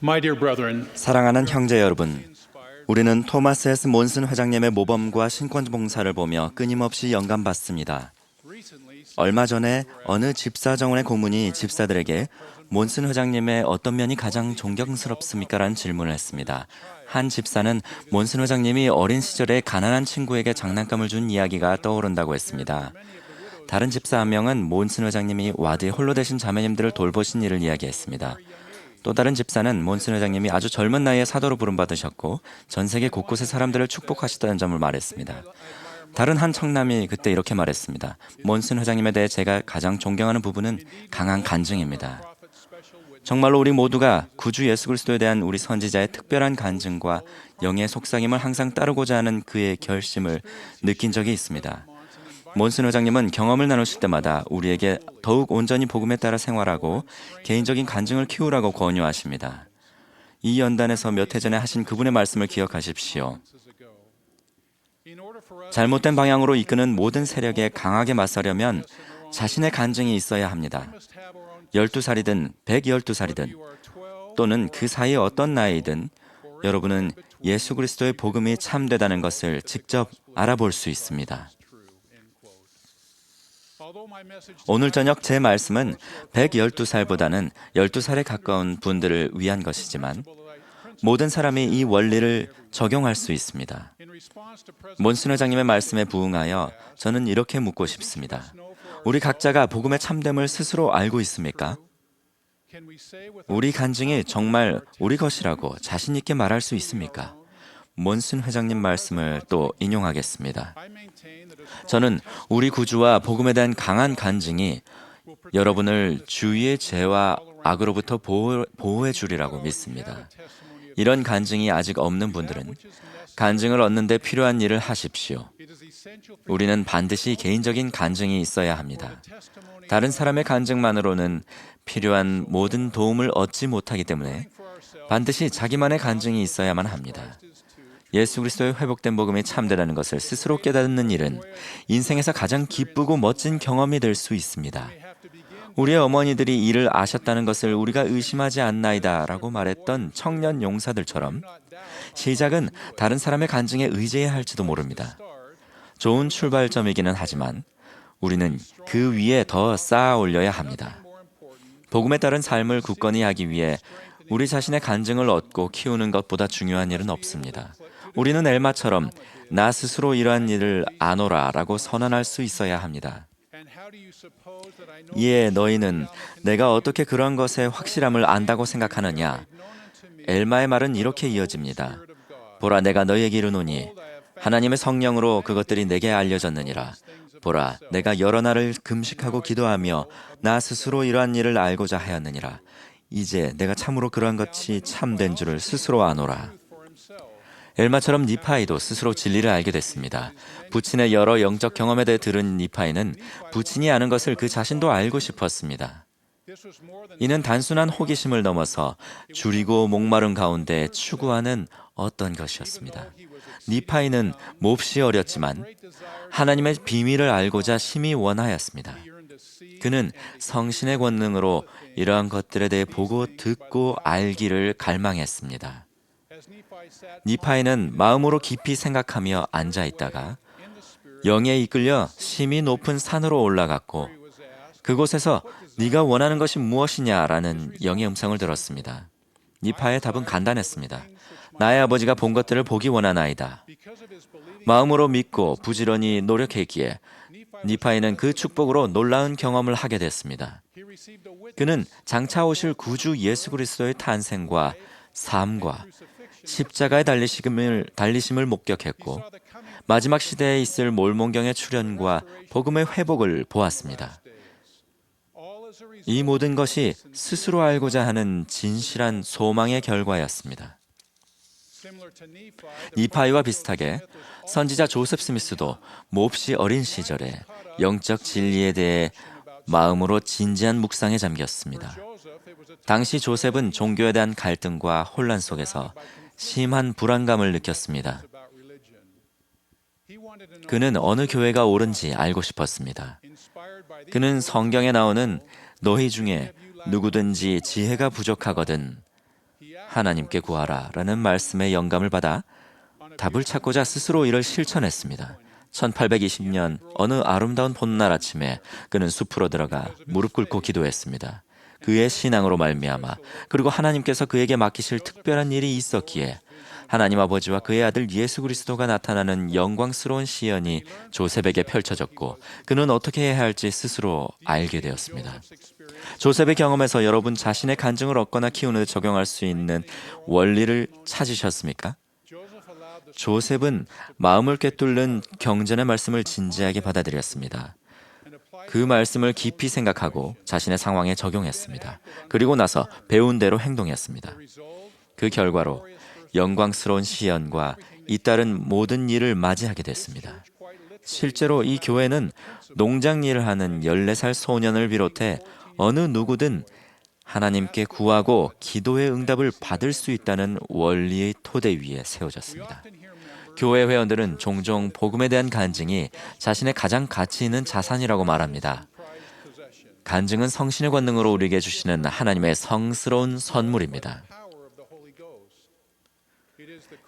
My dear brethren, 사랑하는 형제 여러분, 우리는 토마스 S. 몬슨 회장님의 모범과 신권 봉사를 보며 끊임없이 영감받습니다. 얼마 전에 어느 집사 정원의 고문이 집사들에게 몬슨 회장님의 어떤 면이 가장 존경스럽습니까? 라는 질문을 했습니다. 한 집사는 몬슨 회장님이 어린 시절에 가난한 친구에게 장난감을 준 이야기가 떠오른다고 했습니다. 다른 집사 한 명은 몬슨 회장님이 와드에 홀로 되신 자매님들을 돌보신 일을 이야기했습니다. 또 다른 집사는 몬슨 회장님이 아주 젊은 나이에 사도로 부름받으셨고 전 세계 곳곳의 사람들을 축복하시다는 점을 말했습니다. 다른 한 청남이 그때 이렇게 말했습니다. 몬슨 회장님에 대해 제가 가장 존경하는 부분은 강한 간증입니다. 정말로 우리 모두가 구주 예수 그리스도에 대한 우리 선지자의 특별한 간증과 영의 속삭임을 항상 따르고자 하는 그의 결심을 느낀 적이 있습니다. 몬슨 회장님은 경험을 나누실 때마다 우리에게 더욱 온전히 복음에 따라 생활하고 개인적인 간증을 키우라고 권유하십니다. 이 연단에서 몇 해 전에 하신 그분의 말씀을 기억하십시오. 잘못된 방향으로 이끄는 모든 세력에 강하게 맞서려면 자신의 간증이 있어야 합니다. 12살이든 112살이든 또는 그 사이 어떤 나이든 여러분은 예수 그리스도의 복음이 참되다는 것을 직접 알아볼 수 있습니다. 오늘 저녁 제 말씀은 112살보다는 12살에 가까운 분들을 위한 것이지만 모든 사람이 이 원리를 적용할 수 있습니다. 몬슨 회장님의 말씀에 부응하여 저는 이렇게 묻고 싶습니다. 우리 각자가 복음의 참됨을 스스로 알고 있습니까? 우리 간증이 정말 우리 것이라고 자신 있게 말할 수 있습니까? 몬슨 회장님 말씀을 또 인용하겠습니다. 저는 우리 구주와 복음에 대한 강한 간증이 여러분을 주위의 죄와 악으로부터 보호해 주리라고 믿습니다. 이런 간증이 아직 없는 분들은 간증을 얻는 데 필요한 일을 하십시오. 우리는 반드시 개인적인 간증이 있어야 합니다. 다른 사람의 간증만으로는 필요한 모든 도움을 얻지 못하기 때문에 반드시 자기만의 간증이 있어야만 합니다. 예수 그리스도의 회복된 복음이 참되다는 것을 스스로 깨닫는 일은 인생에서 가장 기쁘고 멋진 경험이 될 수 있습니다. 우리의 어머니들이 이를 아셨다는 것을 우리가 의심하지 않나이다 라고 말했던 청년 용사들처럼 시작은 다른 사람의 간증에 의지해야 할지도 모릅니다. 좋은 출발점이기는 하지만 우리는 그 위에 더 쌓아 올려야 합니다. 복음에 따른 삶을 굳건히 하기 위해 우리 자신의 간증을 얻고 키우는 것보다 중요한 일은 없습니다. 우리는 엘마처럼 나 스스로 이러한 일을 아노라 라고 선언할 수 있어야 합니다. 이에 너희는 내가 어떻게 그런 것의 확실함을 안다고 생각하느냐? 엘마의 말은 이렇게 이어집니다. 보라, 내가 너희에게 이르노니 하나님의 성령으로 그것들이 내게 알려졌느니라. 보라, 내가 여러 날을 금식하고 기도하며 나 스스로 이러한 일을 알고자 하였느니라. 이제 내가 참으로 그러한 것이 참된 줄을 스스로 아노라. 엘마처럼 니파이도 스스로 진리를 알게 됐습니다. 부친의 여러 영적 경험에 대해 들은 니파이는 부친이 아는 것을 그 자신도 알고 싶었습니다. 이는 단순한 호기심을 넘어서 줄이고 목마른 가운데 추구하는 어떤 것이었습니다. 니파이는 몹시 어렸지만 하나님의 비밀을 알고자 심히 원하였습니다. 그는 성신의 권능으로 이러한 것들에 대해 보고 듣고 알기를 갈망했습니다. 니파이는 마음으로 깊이 생각하며 앉아 있다가 영에 이끌려 심히 높은 산으로 올라갔고 그곳에서 네가 원하는 것이 무엇이냐라는 영의 음성을 들었습니다. 니파의 답은 간단했습니다. 나의 아버지가 본 것들을 보기 원하나이다. 마음으로 믿고 부지런히 노력했기에 니파이는 그 축복으로 놀라운 경험을 하게 됐습니다. 그는 장차 오실 구주 예수 그리스도의 탄생과 삶과 십자가의 달리심을 목격했고 마지막 시대에 있을 몰몬경의 출현과 복음의 회복을 보았습니다. 이 모든 것이 스스로 알고자 하는 진실한 소망의 결과였습니다. 니파이와 비슷하게 선지자 조셉 스미스도 몹시 어린 시절에 영적 진리에 대해 마음으로 진지한 묵상에 잠겼습니다. 당시 조셉은 종교에 대한 갈등과 혼란 속에서 심한 불안감을 느꼈습니다. 그는 어느 교회가 옳은지 알고 싶었습니다. 그는 성경에 나오는 너희 중에 누구든지 지혜가 부족하거든 하나님께 구하라 라는 말씀에 영감을 받아 답을 찾고자 스스로 이를 실천했습니다. 1820년 어느 아름다운 봄날 아침에 그는 숲으로 들어가 무릎 꿇고 기도했습니다. 그의 신앙으로 말미암아 그리고 하나님께서 그에게 맡기실 특별한 일이 있었기에 하나님 아버지와 그의 아들 예수 그리스도가 나타나는 영광스러운 시연이 조셉에게 펼쳐졌고 그는 어떻게 해야 할지 스스로 알게 되었습니다. 조셉의 경험에서 여러분 자신의 간증을 얻거나 키우는 데 적용할 수 있는 원리를 찾으셨습니까? 조셉은 마음을 꿰뚫는 경전의 말씀을 진지하게 받아들였습니다. 그 말씀을 깊이 생각하고 자신의 상황에 적용했습니다. 그리고 나서 배운 대로 행동했습니다. 그 결과로 영광스러운 시연과 잇따른 모든 일을 맞이하게 됐습니다. 실제로 이 교회는 농장 일을 하는 14살 소년을 비롯해 어느 누구든 하나님께 구하고 기도의 응답을 받을 수 있다는 원리의 토대 위에 세워졌습니다. 교회 회원들은 종종 복음에 대한 간증이 자신의 가장 가치 있는 자산이라고 말합니다. 간증은 성신의 권능으로 우리에게 주시는 하나님의 성스러운 선물입니다.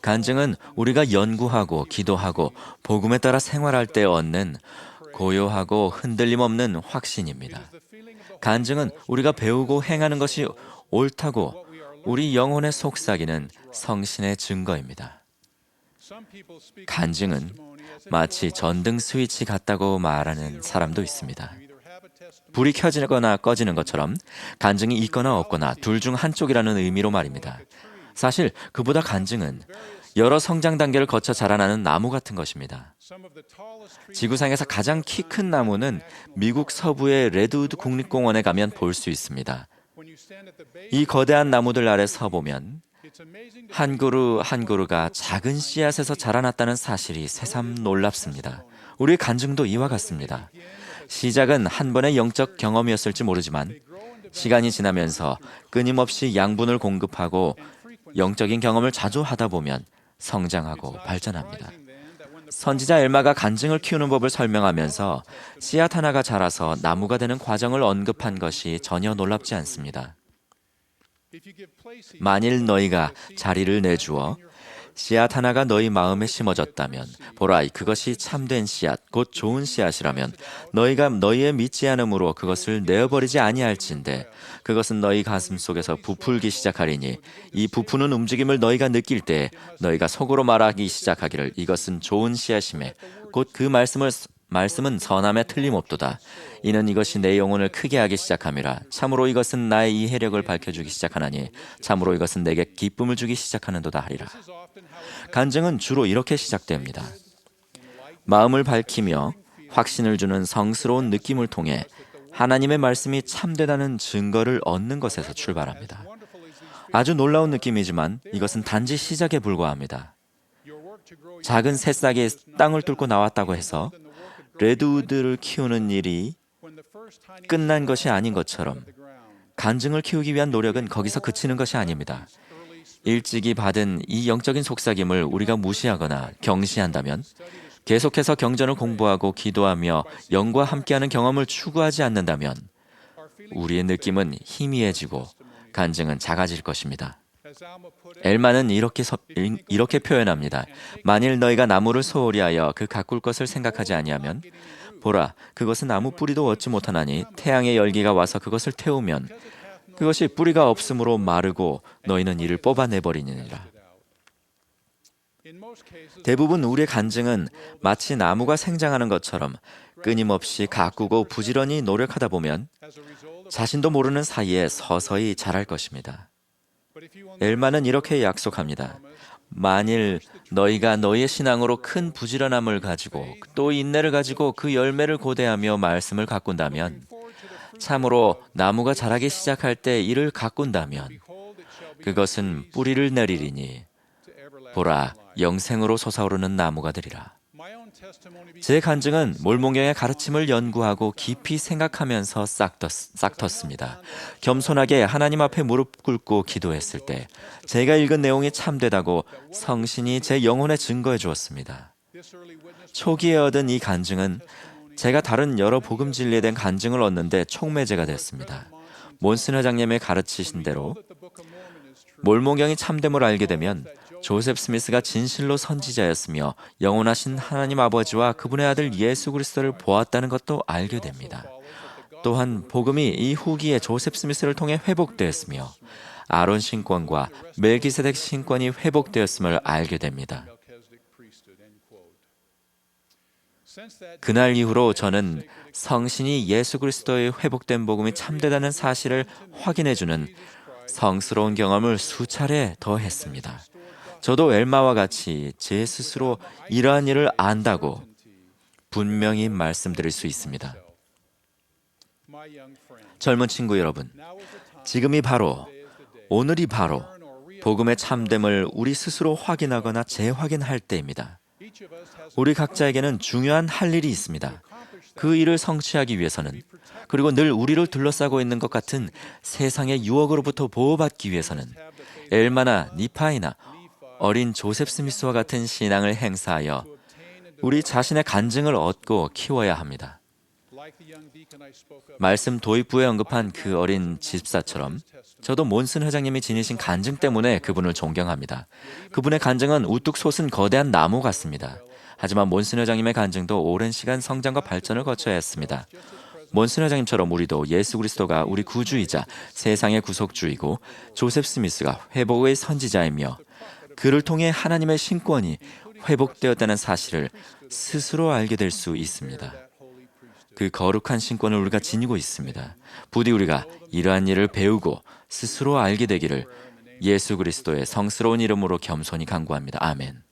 간증은 우리가 연구하고 기도하고 복음에 따라 생활할 때 얻는 고요하고 흔들림 없는 확신입니다. 간증은 우리가 배우고 행하는 것이 옳다고 우리 영혼의 속삭이는 성신의 증거입니다. 간증은 마치 전등 스위치 같다고 말하는 사람도 있습니다. 불이 켜지거나 꺼지는 것처럼 간증이 있거나 없거나 둘 중 한쪽이라는 의미로 말입니다. 사실 그보다 간증은 여러 성장 단계를 거쳐 자라나는 나무 같은 것입니다. 지구상에서 가장 키 큰 나무는 미국 서부의 레드우드 국립공원에 가면 볼 수 있습니다. 이 거대한 나무들 아래 서보면 한 그루 한 그루가 작은 씨앗에서 자라났다는 사실이 새삼 놀랍습니다. 우리의 간증도 이와 같습니다. 시작은 한 번의 영적 경험이었을지 모르지만 시간이 지나면서 끊임없이 양분을 공급하고 영적인 경험을 자주 하다 보면 성장하고 발전합니다. 선지자 엘마가 간증을 키우는 법을 설명하면서 씨앗 하나가 자라서 나무가 되는 과정을 언급한 것이 전혀 놀랍지 않습니다. 만일 너희가 자리를 내주어 씨앗 하나가 너희 마음에 심어졌다면 보라 그것이 참된 씨앗 곧 좋은 씨앗이라면 너희가 너희의 믿지 않음으로 그것을 내어버리지 아니할진대 그것은 너희 가슴 속에서 부풀기 시작하리니 이 부푸는 움직임을 너희가 느낄 때 너희가 속으로 말하기 시작하기를 이것은 좋은 씨앗이매 곧 그 말씀은 선함에 틀림없도다. 이는 이것이 내 영혼을 크게 하기 시작함이라. 참으로 이것은 나의 이해력을 밝혀주기 시작하나니 참으로 이것은 내게 기쁨을 주기 시작하는도다 하리라. 간증은 주로 이렇게 시작됩니다. 마음을 밝히며 확신을 주는 성스러운 느낌을 통해 하나님의 말씀이 참되다는 증거를 얻는 것에서 출발합니다. 아주 놀라운 느낌이지만 이것은 단지 시작에 불과합니다. 작은 새싹이 땅을 뚫고 나왔다고 해서 레드우드를 키우는 일이 끝난 것이 아닌 것처럼 간증을 키우기 위한 노력은 거기서 그치는 것이 아닙니다. 일찍이 받은 이 영적인 속삭임을 우리가 무시하거나 경시한다면 계속해서 경전을 공부하고 기도하며 영과 함께하는 경험을 추구하지 않는다면 우리의 느낌은 희미해지고 간증은 작아질 것입니다. 엘마는 이렇게 표현합니다. 만일 너희가 나무를 소홀히 하여 그 가꿀 것을 생각하지 아니하면 보라 그것은 아무 뿌리도 얻지 못하나니 태양의 열기가 와서 그것을 태우면 그것이 뿌리가 없으므로 마르고 너희는 이를 뽑아내버리느니라. 대부분 우리의 간증은 마치 나무가 생장하는 것처럼 끊임없이 가꾸고 부지런히 노력하다 보면 자신도 모르는 사이에 서서히 자랄 것입니다. 엘마는 이렇게 약속합니다. 만일 너희가 너희의 신앙으로 큰 부지런함을 가지고 또 인내를 가지고 그 열매를 고대하며 말씀을 가꾼다면 참으로 나무가 자라기 시작할 때 이를 가꾼다면 그것은 뿌리를 내리리니 보라 영생으로 솟아오르는 나무가 되리라. 제 간증은 몰몬경의 가르침을 연구하고 깊이 생각하면서 싹텄습니다. 겸손하게 하나님 앞에 무릎 꿇고 기도했을 때 제가 읽은 내용이 참되다고 성신이 제 영혼에 증거해 주었습니다. 초기에 얻은 이 간증은 제가 다른 여러 복음 진리에 대한 간증을 얻는데 촉매제가 됐습니다. 몬슨 회장님의 가르치신 대로 몰모경이 참됨을 알게 되면 조셉 스미스가 진실로 선지자였으며 영원하신 하나님 아버지와 그분의 아들 예수 그리스도를 보았다는 것도 알게 됩니다. 또한 복음이 이 후기에 조셉 스미스를 통해 회복되었으며 아론 신권과 멜기세덱 신권이 회복되었음을 알게 됩니다. 그날 이후로 저는 성신이 예수 그리스도의 회복된 복음이 참되다는 사실을 확인해주는 성스러운 경험을 수차례 더 했습니다. 저도 엘마와 같이 제 스스로 이러한 일을 안다고 분명히 말씀드릴 수 있습니다. 젊은 친구 여러분, 지금이 바로, 오늘이 바로 복음의 참됨을 우리 스스로 확인하거나 재확인할 때입니다. 우리 각자에게는 중요한 할 일이 있습니다. 그 일을 성취하기 위해서는, 그리고 늘 우리를 둘러싸고 있는 것 같은 세상의 유혹으로부터 보호받기 위해서는 엘마나 니파이나 어린 조셉 스미스와 같은 신앙을 행사하여 우리 자신의 간증을 얻고 키워야 합니다. 말씀 도입부에 언급한 그 어린 집사처럼 저도 몬슨 회장님이 지니신 간증 때문에 그분을 존경합니다. 그분의 간증은 우뚝 솟은 거대한 나무 같습니다. 하지만 몬슨 회장님의 간증도 오랜 시간 성장과 발전을 거쳐야 했습니다. 몬슨 회장님처럼 우리도 예수 그리스도가 우리 구주이자 세상의 구속주이고 조셉 스미스가 회복의 선지자이며 그를 통해 하나님의 신권이 회복되었다는 사실을 스스로 알게 될 수 있습니다. 그 거룩한 신권을 우리가 지니고 있습니다. 부디 우리가 이러한 일을 배우고 스스로 알게 되기를 예수 그리스도의 성스러운 이름으로 겸손히 간구합니다. 아멘.